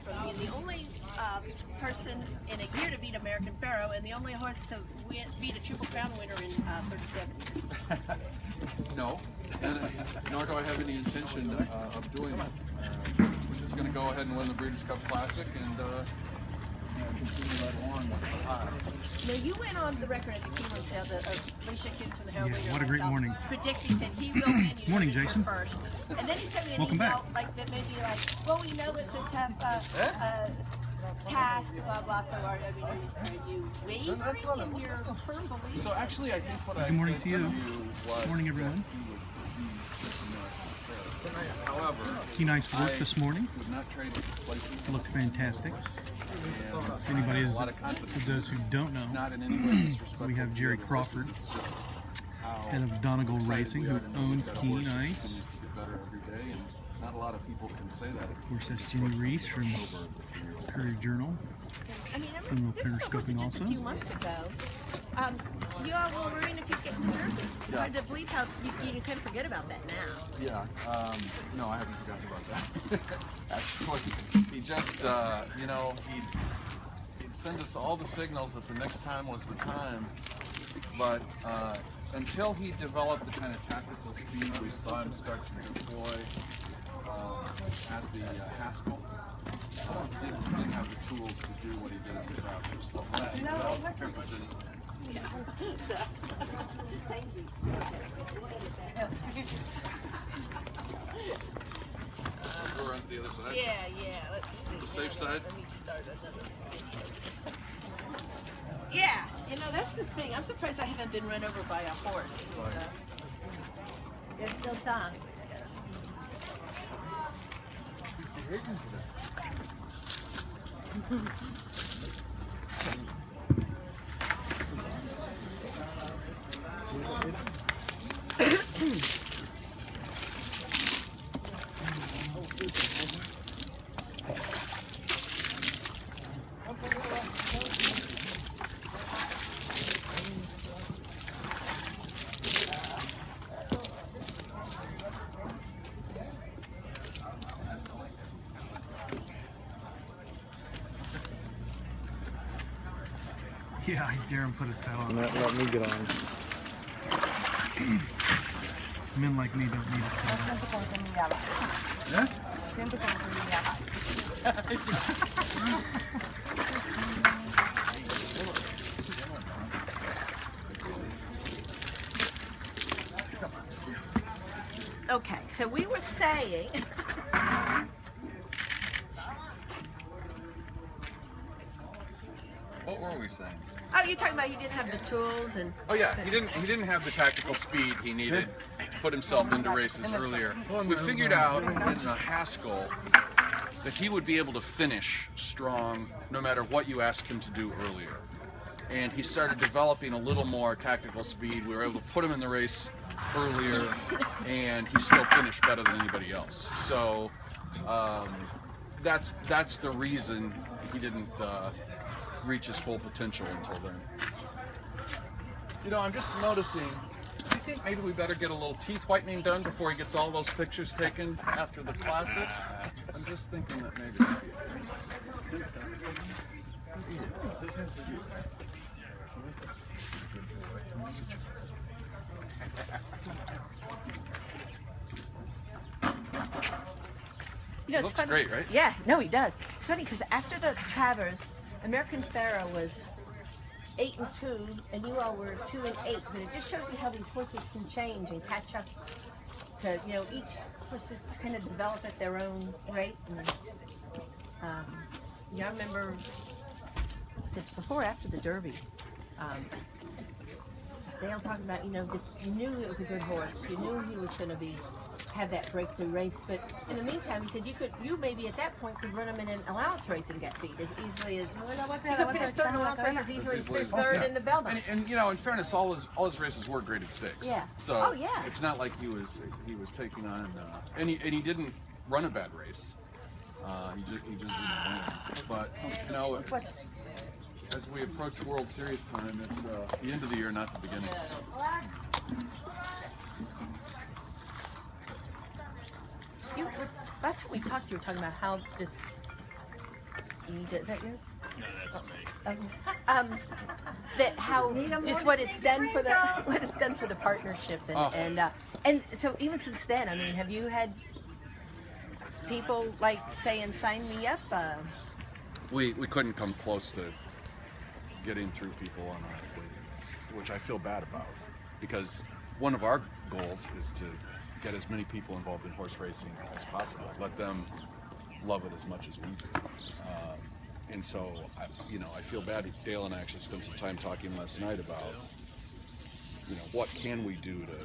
from being the only person in a year to beat American Pharoah and the only horse to beat a Triple Crown winner in 37. No, nor do I have any intention of doing it. We're just going to go ahead and win the Breeders' Cup Classic and continue right along with the high. Now, you went on the record at the Keeneland sale, Alicia Kids from the Herald Leader, what a great morning. predicting that he will win you Morning, Jason. first. And then he sent me an Welcome email back. like that, maybe like, well, we know it's a tough task, blah blah. So are you wavering in your firm belief? So actually, I think what I Good morning said to you. was Morning, everyone. However, Key nice work this morning. would not trade places. Looked fantastic. And If anybody is, a lot of confidence. for those who don't know, Not in any way disrespectful we have to Jerry the horses, Crawford, it's just how head of Donegal excited Racing, we who are to know owns that a Key horse Nice. continues to get better every day, and not a lot of people can say that. Of course, that's Jennie Rees from Courier-Journal. I mean, A little this is a horse that periscoping just a also. few months ago. You all were worrying if you'd get the Derby. It's hard to believe how you kind of forget about that now. Yeah, no, I haven't forgotten about that. Actually, he just, you know, he'd send us all the signals that the next time was the time, but until he developed the kind of tactical speed we saw him start to deploy at the Haskell, he didn't have the tools to do what he did at the Crawford. Careful, Jennie. Thank you. Go around to the other side. Yeah, let's see. The safe side? Let me start another. Yeah, you know, that's the thing. I'm surprised I haven't been run over by a horse. There's still time. Yeah, I dare him put a saddle on. Let me get on. Men like me don't need a saddle. Yeah? Okay, so we were saying. What were we saying? Oh, you're talking about he didn't have the tools and. Oh yeah, he didn't have the tactical speed he needed to put himself into races earlier. We figured out in the Haskell that he would be able to finish strong no matter what you asked him to do earlier. And he started developing a little more tactical speed. We were able to put him in the race earlier, and he still finished better than anybody else. So that's the reason he didn't reach his full potential until then. You know, I'm just noticing, I think maybe we better get a little teeth whitening done before he gets all those pictures taken after the Classic. I'm just thinking that maybe. You know, it's Looks funny. great, right? Yeah, no, he does. It's funny because after the Travers, American Pharoah was 8-2, and you all were 2-8. But it just shows you how these horses can change and catch up to, you know, each horse is kind of develop at their own rate. And, yeah, I remember, was it before or after the Derby? They all talking about, you know, just you knew it was a good horse. You knew he was going to have that breakthrough race. But in the meantime, he said you maybe at that point could run him in an allowance race and get beat as easily as you could finish third in allowance race as easily as finish third in the Belmont. And you know, in fairness, all his races were graded stakes. Yeah. So Oh, yeah. it's not like he was taking on and he didn't run a bad race. He just didn't win. But you know, as we approach World Series time, it's the end of the year, not the beginning. Last time we talked, you were talking about how this Is that yours? No, that's me. That how just what it's done for the partnership and so even since then, I mean, have you had people like saying sign me up? We couldn't come close to getting through people on our waiting list, which I feel bad about, because one of our goals is to get as many people involved in horse racing as possible. Let them love it as much as we do. And so, I feel bad. Dale and I actually spent some time talking last night about, what can we do to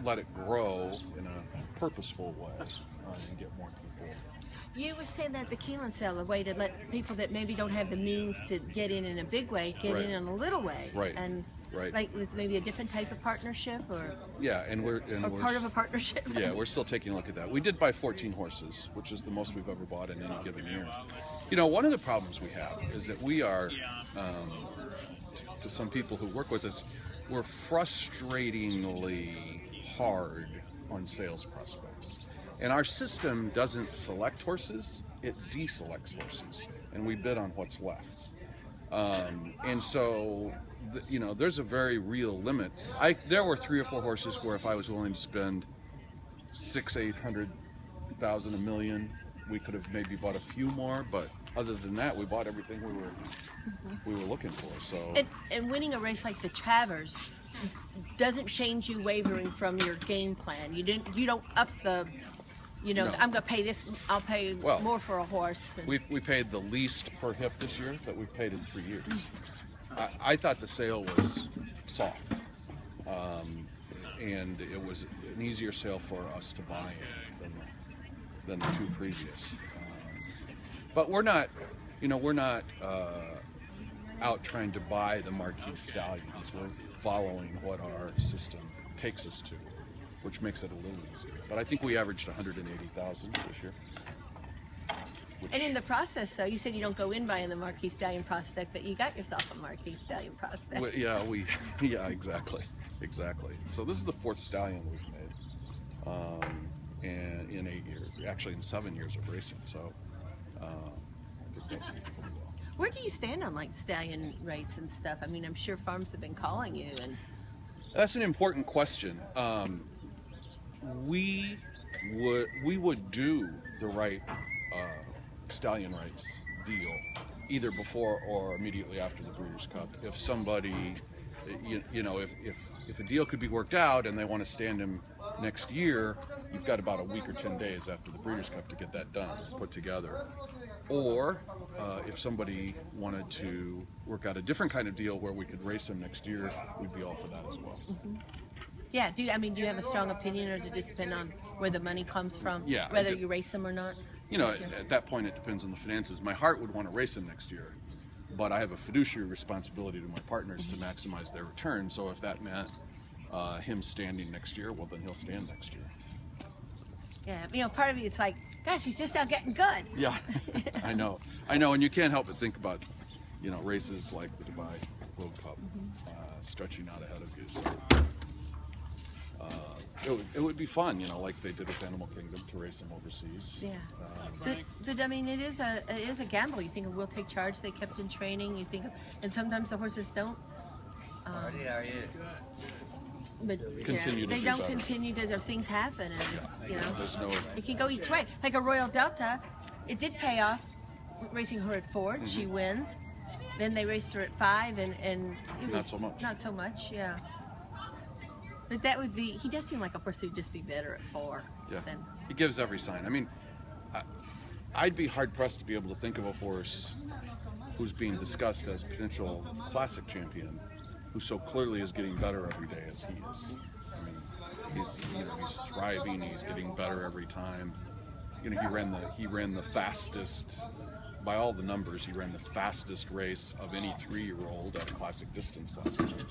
let it grow in a purposeful way and get more people. You were saying that the Keelan sale, a way to let people that maybe don't have the means to get in a big way, get in a little way. Right. And right. Like with maybe a different type of partnership, or we're part of a partnership. Yeah, we're still taking a look at that. We did buy 14 horses, which is the most we've ever bought in any given year. One of the problems we have is that we are, to some people who work with us, we're frustratingly hard on sales prospects. And our system doesn't select horses, it deselects horses, and we bid on what's left. And so, there's a very real limit. There were 3 or 4 horses where if I was willing to spend $600,000, $800,000, $1 million, we could have maybe bought a few more, but other than that, we bought everything we were looking for. So and winning a race like the Travers doesn't change you wavering from your game plan. You don't up the. No. I'm going to pay this, I'll pay more for a horse. We paid the least per hip this year that we've paid in 3 years. I thought the sale was soft. And it was an easier sale for us to buy than the 2 previous. But we're not out trying to buy the marquee stallions. We're following what our system takes us to, which makes it a little easier. But I think we averaged 180,000 this year. And in the process, though, you said you don't go in buying the Marquis Stallion prospect, but you got yourself a Marquis Stallion prospect. Well, yeah, exactly. So this is the 4th stallion we've made, and in 8 years, actually in 7 years of racing. So I think that's pretty well. Where do you stand on like stallion rates and stuff? I mean, I'm sure farms have been calling you and. That's an important question. We would do the right stallion rights deal either before or immediately after the Breeders' Cup. If somebody, if a deal could be worked out and they want to stand him next year, you've got about a week or 10 days after the Breeders' Cup to get that done, put together. Or if somebody wanted to work out a different kind of deal where we could race him next year, we'd be all for that as well. Mm-hmm. Yeah. Do you have a strong opinion, or does it just depend on where the money comes from? Yeah. Whether you race him or not. At that point, it depends on the finances. My heart would want to race him next year, but I have a fiduciary responsibility to my partners to maximize their return. So if that meant him standing next year, well, then he'll stand next year. Yeah. Part of me, it's like, gosh, he's just now getting good. Yeah, I know, and you can't help but think about, races like the Dubai World Cup stretching out ahead of you. So it would be fun, like they did with Animal Kingdom, to race them overseas. Yeah. But I mean, it is a gamble. You think we'll take charge. They kept in training. You think, and sometimes the horses don't. But they don't continue. Does things happen? And it's, it can go each way. Like a Royal Delta, it did pay off racing her at 4. Mm-hmm. She wins. Then they raced her at 5, and it was not so much. Not so much, yeah. But that would be. He does seem like a horse who'd just be better at 4. Yeah. He gives every sign. I mean, I'd be hard pressed to be able to think of a horse who's being discussed as potential classic champion, who so clearly is getting better every day as he is. I mean, he's thriving. He's getting better every time. He ran the fastest, by all the numbers. He ran the fastest race of any 3-year-old at a classic distance last night.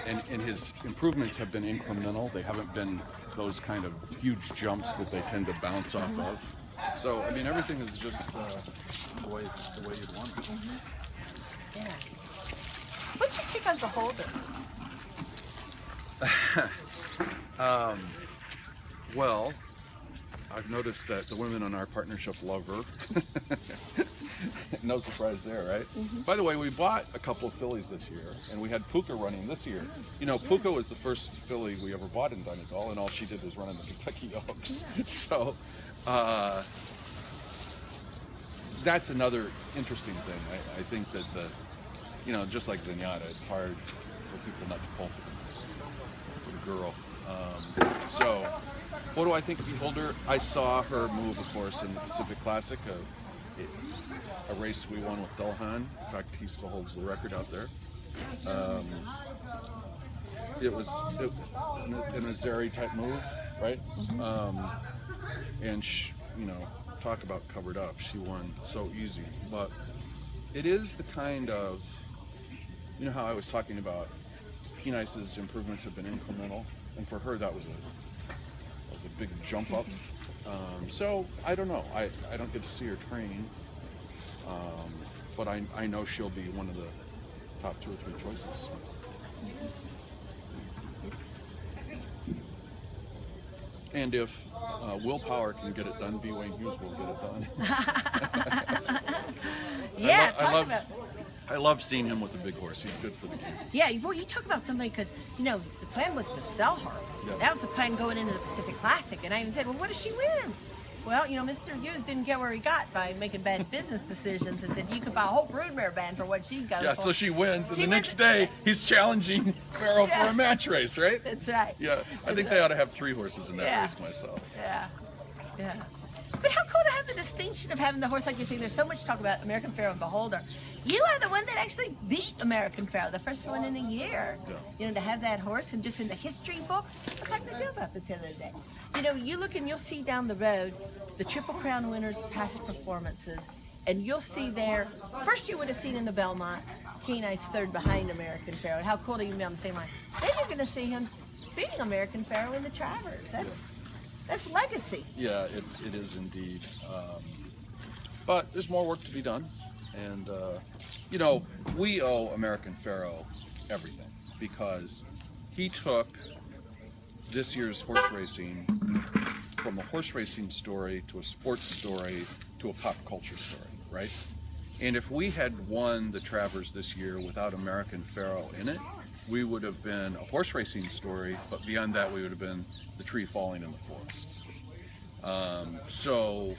And his improvements have been incremental. They haven't been those kind of huge jumps that they tend to bounce off of. So I mean, everything is just the way you'd want it. Yeah. What's your take on the holder? Well, I've noticed that the women in our partnership love her. No surprise there, right? By the way, we bought a couple of fillies this year, and we had Puka running this year. You know, Puka was the first filly we ever bought in Donegal, and all she did was run in the Kentucky Oaks. So that's another interesting thing. I think that you know, just like Zenyatta, it's hard for people not to pull for the girl. So what do I think of Beholder? I saw her move, of course, in the Pacific Classic, a race we won with Delahan. In fact, he still holds the record out there. It was an Azeri type move, right? And you know, talk about covered up. She won so easy, but it is the kind of, you know how I was talking about P-Nice's improvements have been incremental, and for her that was a big jump up. So I don't know. I don't get to see her train, but I know she'll be one of the top 2 or 3 choices. And if willpower can get it done, B. Wayne Hughes will get it done. Yeah, I love seeing him with the big horse. He's good for the game. Yeah, well, you talk about somebody, because, you know, the plan was to sell her. Yeah. That was the plan going into the Pacific Classic. And I even said, well, what does she win? Well, you know, Mr. Hughes didn't get where he got by making bad business decisions, and said you could buy a whole broodmare band for what she got. Yeah, so she wins, and the next day he's challenging Farrell for a match race, right? That's right. Yeah, I think they ought to have 3 horses in that race myself. Yeah, yeah. But how cool to have the distinction of having the horse, like you're saying. There's so much talk about American Pharoah and Beholder. You are the one that actually beat American Pharoah, the first one in a year. Yeah. You know, to have that horse, and just in the history books. I was talking to Joe about this the other day. You know, you look and you'll see down the road the Triple Crown winners' past performances, and you'll see there, first you would have seen in the Belmont, Kenai's third behind American Pharoah. How cool to you be on the same line. Then you're going to see him beating American Pharoah in the Travers. That's legacy. Yeah, it is indeed. But there's more work to be done. And, you know, we owe American Pharoah everything, because he took this year's horse racing from a horse racing story to a sports story to a pop culture story, right? And if we had won the Travers this year without American Pharoah in it, we would have been a horse racing story, but beyond that we would have been the tree falling in the forest. So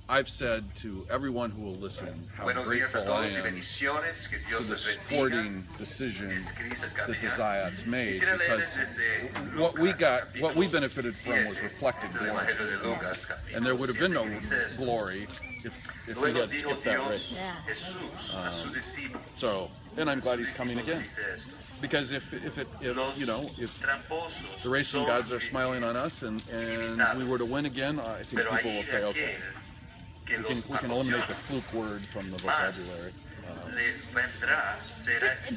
I've said to everyone who will listen how grateful I am to the sporting decision that the Zayats made, because what we benefited from was reflected glory, and there would have been no glory if we had skipped that race. So, and I'm glad he's coming again, because if you know, if the racing gods are smiling on us and we were to win again, I think people will say, okay, we can eliminate the fluke word from the vocabulary.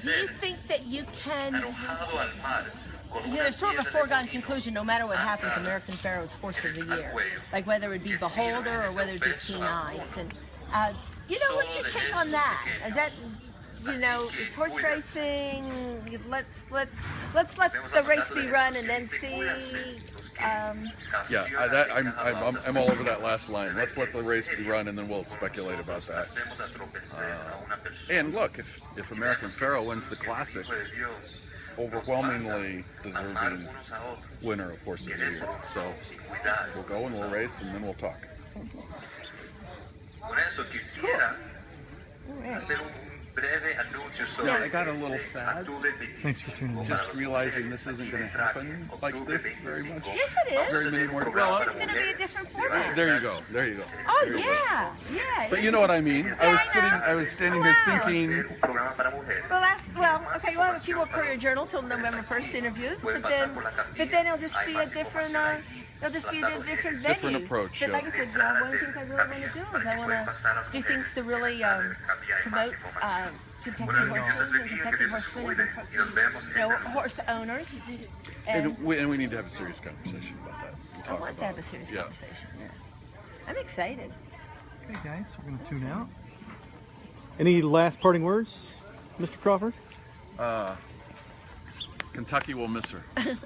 Do you think that you can, you know, there's sort of a foregone conclusion, no matter what happens, American Pharoah's horse of the year, like whether it be Beholder or whether it be Keen Eyes, and you know, what's your take on that? Is that, you know, it's horse racing, let's let the race be run and then see. Yeah, I'm all over that last line. Let's let the race be run, and then we'll speculate about that. And look, if American Pharoah wins the Classic, overwhelmingly deserving winner of Horse of the Year. So we'll go and we'll race, and then we'll talk. Yeah, I got a little sad. Thanks for tuning in. Just realizing this isn't going to happen like this very much. Yes, it is. Very many more. It's going to be a different format. There you go. There you go. Oh, there you yeah. go. Yeah. But you know what I mean. I was standing here thinking. Well, okay, we'll have a few more Courier-Journal till November 1st interviews, but then it'll just be a different. It'll just be a different venue. Different approach. But like I said, one of the things I really want to do is I want to do things to really promote Kentucky horses and Kentucky horsemen and Kentucky, you know, horse owners. And we need to have a serious conversation about that. I want to have a serious conversation. Yeah. I'm excited. Okay, guys, we're going to tune out. Any last parting words, Mr. Crawford? Kentucky will miss her. I'm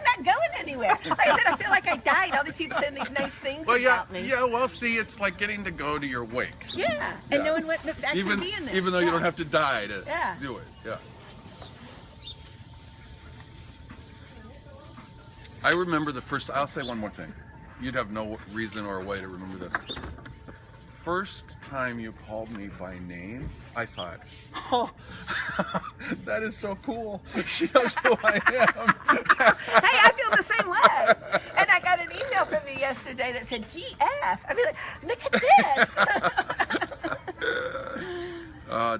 not going anywhere. anywhere. Like I said, I feel like I died. All these people saying these nice things Well, about me. yeah. Well, see, it's like getting to go to your wake. Yeah, and no one would actually Even be in this. even though you don't have to die to Yeah. do it. Yeah. I remember the first. I'll say one more thing. You'd have no reason or way to remember this. The first time you called me by name, I thought, oh, that is so cool. She knows who I am. Hey, I feel the same way. And I got an email from you yesterday that said GF. I mean, like, look at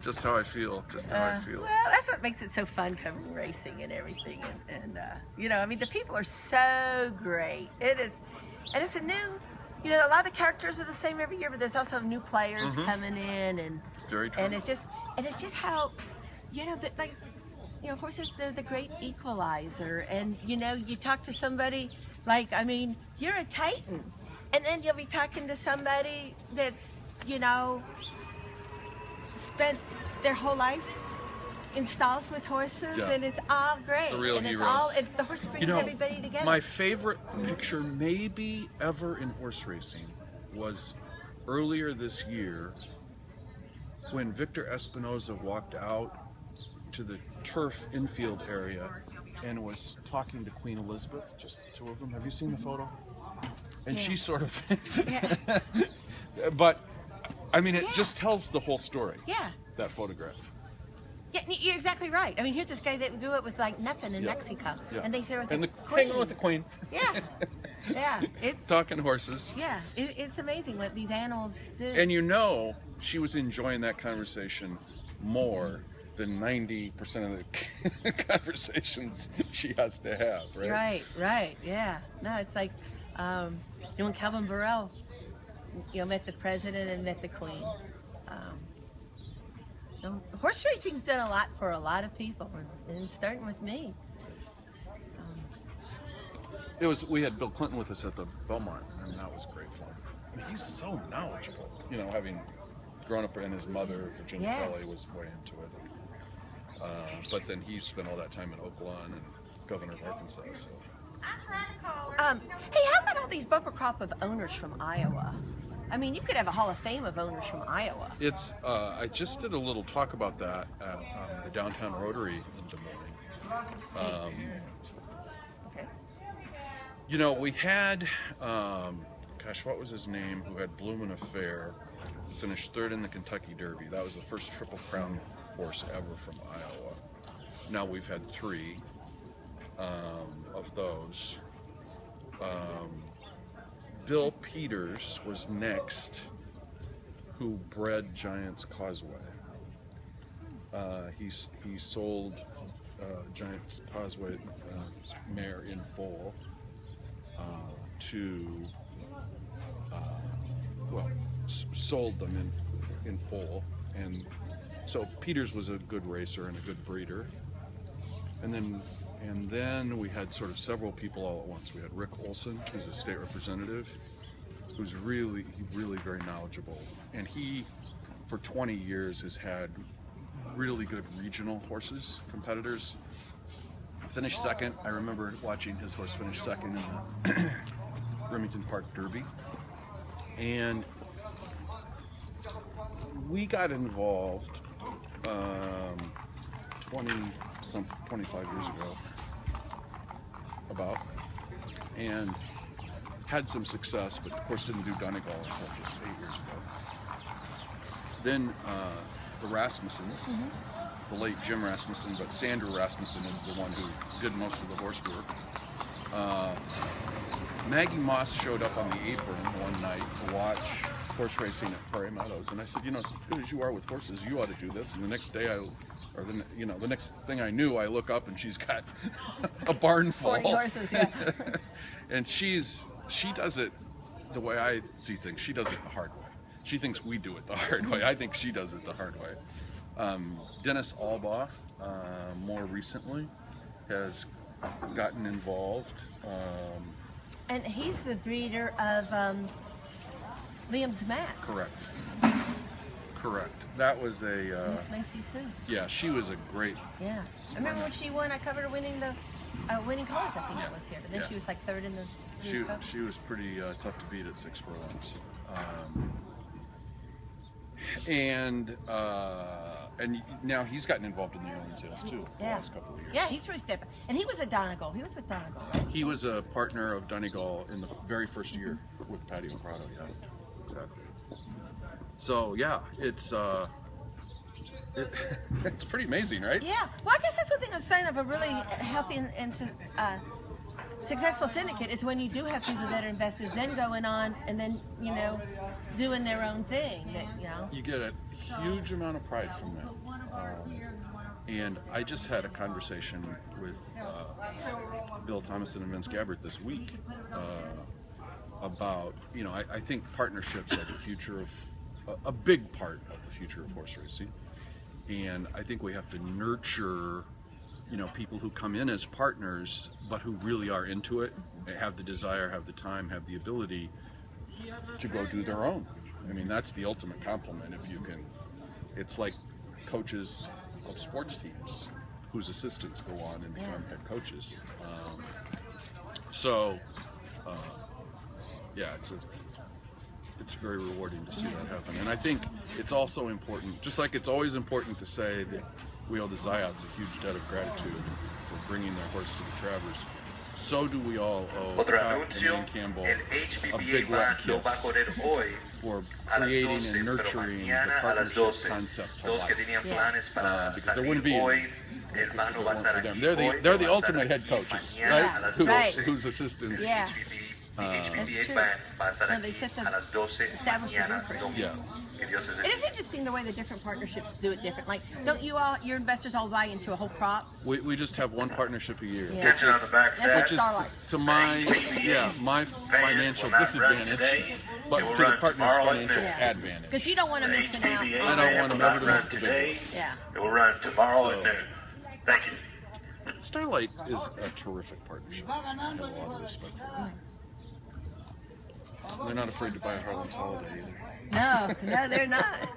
this. Just how I feel. Just how I feel. Well, that's what makes it so fun covering racing and everything. And you know, I mean, the people are so great. It is, and it's a new, you know, a lot of the characters are the same every year, but there's also new players coming in, and Very true. and it's just how, you know, like, you know, horses, they're the great equalizer. And you know, you talk to somebody like, I mean, you're a Titan, and then you'll be talking to somebody that's, you know, spent their whole life in stalls with horses, Yeah. and it's all great. The real and heroes. It's all, the horse brings You know, everybody together. my favorite picture maybe ever in horse racing was earlier this year when Victor Espinoza walked out to the turf infield area and was talking to Queen Elizabeth, just the two of them. Have you seen the photo? And Yeah. she sort of, Yeah. but I mean, it Yeah. just tells the whole story, Yeah. that photograph. Yeah, you're exactly right. I mean, here's this guy that grew up with like nothing in Yeah. Mexico, Yeah. and they share with And the hanging queen. with the Queen. Yeah, yeah, it's Talking horses. yeah, it's amazing what these animals do. And you know, she was enjoying that conversation more than 90% of the conversations she has to have, right? Right, yeah. No, it's like, you know, when Calvin Burrell, you know, met the president and met the queen. You know, horse racing's done a lot for a lot of people, and starting with me. We had Bill Clinton with us at the Belmont, and that was great fun. I mean, he's so knowledgeable, you know, having grown up, and his mother, Virginia Yeah. Kelly, was way into it. But then he spent all that time in Oakland and governor of Arkansas. So. Hey, how about all these bumper crop of owners from Iowa? I mean, you could have a Hall of Fame of owners from Iowa. It's. I just did a little talk about that at the downtown Rotary in Des Moines. Okay. You know, we had, gosh, what was his name? Who had Bloomin' Affair, finished third in the Kentucky Derby. That was the first Triple Crown horse ever from Iowa. Now we've had 3 of those. Bill Peters was next, who bred Giant's Causeway. He sold Giant's Causeway mare in foal sold them in full, and so Peters was a good racer and a good breeder. And then we had sort of several people all at once. We had Rick Olson, who's a state representative, who's really very knowledgeable, and he for 20 years has had really good regional horses, competitors. Finished second. I remember watching his horse finish second in the Remington Park Derby. And we got involved 25 years ago, and had some success, but of course didn't do Donegal until just 8 years ago. Then the Rasmussens, the late Jim Rasmussen, but Sandra Rasmussen is the one who did most of the horse work. Maggie Moss showed up on the apron one night to watch horse racing at Prairie Meadows, and I said, you know, as good as you are with horses, you ought to do this. And the next day, the next thing I knew, I look up and she's got a barn full. 40 horses, yeah. And she does it the way I see things. She does it the hard way. She thinks we do it the hard way. I think she does it the hard way. Dennis Albaugh, more recently, has gotten involved. And he's the breeder of Liam's Mac. Correct. That was a. Miss Macy Sue. Yeah, she was a great. Yeah. I remember when she won. I covered her winning the Winning Colors, I think it was here. But then Yeah. she was like third in the Periscope. She was pretty tough to beat at 6 furlongs. And now he's gotten involved in the early sales too the last couple of years. Yeah, he's really stepping. And he was at Donegal. He was with Donegal, right? He was a partner of Donegal in the very first year with Patty and Prado. Yeah, exactly. So yeah, it's it's pretty amazing, right? Yeah. Well, I guess that's one thing, a sign of a really healthy and successful syndicate is when you do have people that are investors then going on and then, you know, doing their own thing. That, you know. You get a huge amount of pride from that. And I just had a conversation with Bill Thomason and Vince Gabbard this week about, you know, I think partnerships are the future of, a big part of the future of horse racing. And I think we have to nurture, you know, people who come in as partners, but who really are into it, they have the desire, have the time, have the ability to go do their own. I mean, that's the ultimate compliment if you can. It's like coaches of sports teams whose assistants go on and become head coaches. Yeah, it's very rewarding to see that happen. And I think it's also important, just like it's always important to say that we owe the Ziots a huge debt of gratitude for bringing their horse to the Travers, so do we all owe Pat and Ian Campbell a big wet kiss for creating and nurturing the partnership concept to life. Because there wouldn't be any if it weren't for them. They're the ultimate head coaches, right? Whose assistants. Yeah. That's true. No, they set the establish the blueprint. Yeah. It is interesting the way the different partnerships do it different. Like, don't you all, your investors all buy into a whole crop? We just have one partnership a year, Yeah. which is to my financial disadvantage, but to the partner's financial advantage. Because you don't want to miss it out. I don't want them ever to miss the big ones. Yeah. It will run tomorrow at noon. Thank you. Starlight is a terrific partnership. I have a lot of respect for them. They're not afraid to buy a Harlan's Holiday either. No, they're not.